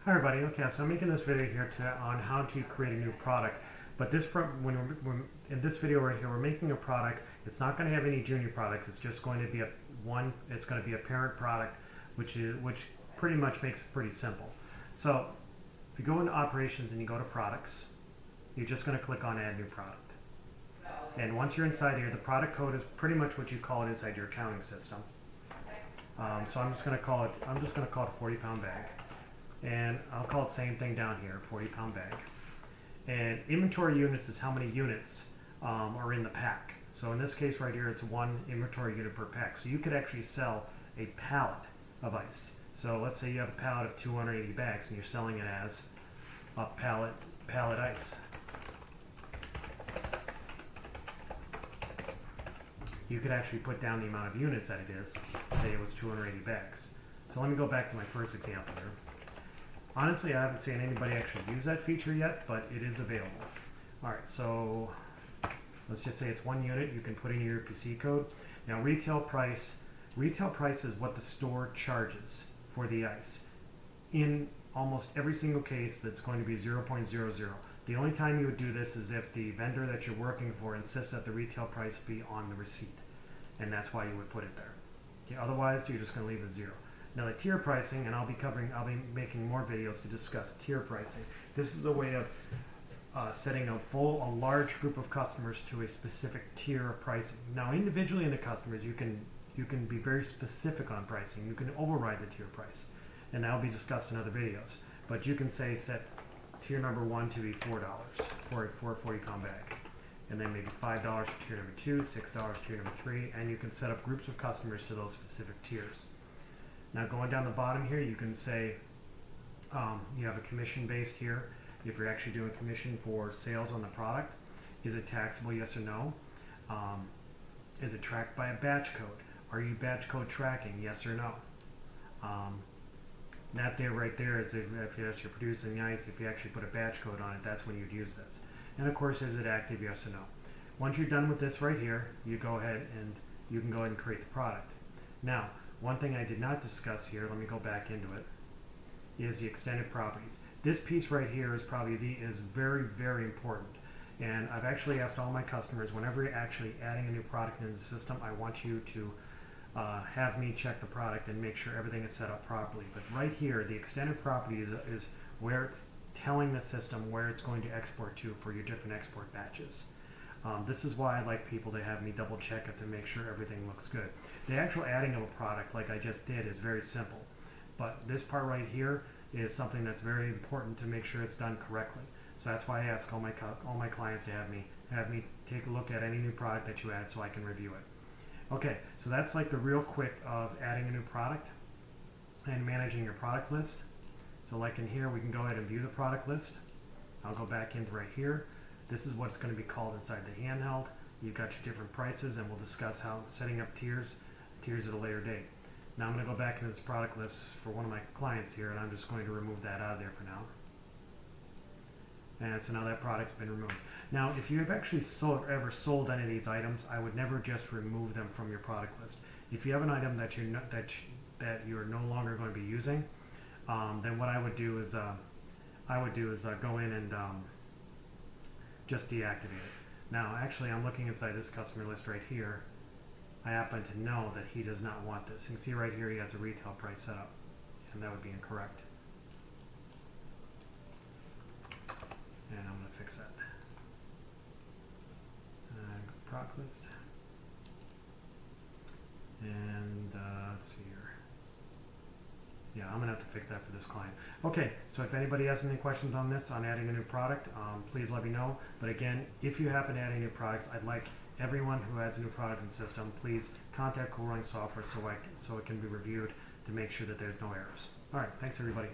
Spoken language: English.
Hi everybody. Okay, so I'm making this video here on how to create a new product. But when in this video right here, we're making a product. It's not going to have any junior products. It's just going to be It's going to be a parent product, which pretty much makes it pretty simple. So if you go into operations and you go to products, you're just going to click on Add New Product. And once you're inside here, the product code is pretty much what you call it inside your accounting system. So I'm just going to call it a 40-pound bag. And I'll call it same thing down here, 40-pound bag. And inventory units is how many units are in the pack. So in this case right here, it's one inventory unit per pack. So you could actually sell a pallet of ice. So let's say you have a pallet of 280 bags and you're selling it as a pallet ice. You could actually put down the amount of units that it is. Say it was 280 bags. So let me go back to my first example here. Honestly, I haven't seen anybody actually use that feature yet, but it is available. Alright, so let's just say it's one unit. You can put in your UPC code. Now retail price is what the store charges for the ice. In almost every single case, that's going to be 0.00. The only time you would do this is if the vendor that you're working for insists that the retail price be on the receipt. And that's why you would put it there. Okay, otherwise, you're just going to leave it 0. Now the tier pricing, and I'll be making more videos to discuss tier pricing. This is a way of setting a large group of customers to a specific tier of pricing. Now individually in the customers, you can be very specific on pricing. You can override the tier price, and that will be discussed in other videos. But you can set tier number 1 to be $4 for a 40-pound bag, and then maybe $5 for tier number 2, $6 for tier number 3, and you can set up groups of customers to those specific tiers. Now going down the bottom here, you can say you have a commission based here. If you're actually doing commission for sales on the product, is it taxable, yes or no? Is it tracked by a batch code? Are you batch code tracking, yes or no? That there right there is if you're actually producing the ice, if you actually put a batch code on it, that's when you'd use this. And of course, is it active, yes or no? Once you're done with this right here, you go ahead and you can go ahead and create the product. Now, one thing I did not discuss here, let me go back into it, is the extended properties. This piece right here is is very, very important. And I've actually asked all my customers, whenever you're actually adding a new product into the system, I want you to have me check the product and make sure everything is set up properly. But right here, the extended property is where it's telling the system where it's going to export to for your different export batches. This is why I like people to have me double check it to make sure everything looks good. The actual adding of a product, like I just did, is very simple. But this part right here is something that's very important to make sure it's done correctly. So that's why I ask all my clients to have me take a look at any new product that you add so I can review it. Okay, so that's like the real quick of adding a new product and managing your product list. So like in here, we can go ahead and view the product list. I'll go back into right here. This is what it's going to be called inside the handheld. You've got your different prices, and we'll discuss how setting up tiers at a later date. Now I'm going to go back into this product list for one of my clients here, and I'm just going to remove that out of there for now. And so now that product's been removed. Now, if you have actually ever sold any of these items, I would never just remove them from your product list. If you have an item that you're no longer going to be using, then what I would do is go in and just deactivate it. Now, actually, I'm looking inside this customer list right here. I happen to know that he does not want this. You can see right here he has a retail price set up, and that would be incorrect. And I'm going to fix that. Product list. And let's see here. Yeah, I'm going to have to fix that for this client. Okay, so if anybody has any questions on this, on adding a new product, please let me know. But again, if you happen to add any new products, I'd like everyone who adds a new product in the system, please contact Cool Running Software so it can be reviewed to make sure that there's no errors. All right, thanks everybody.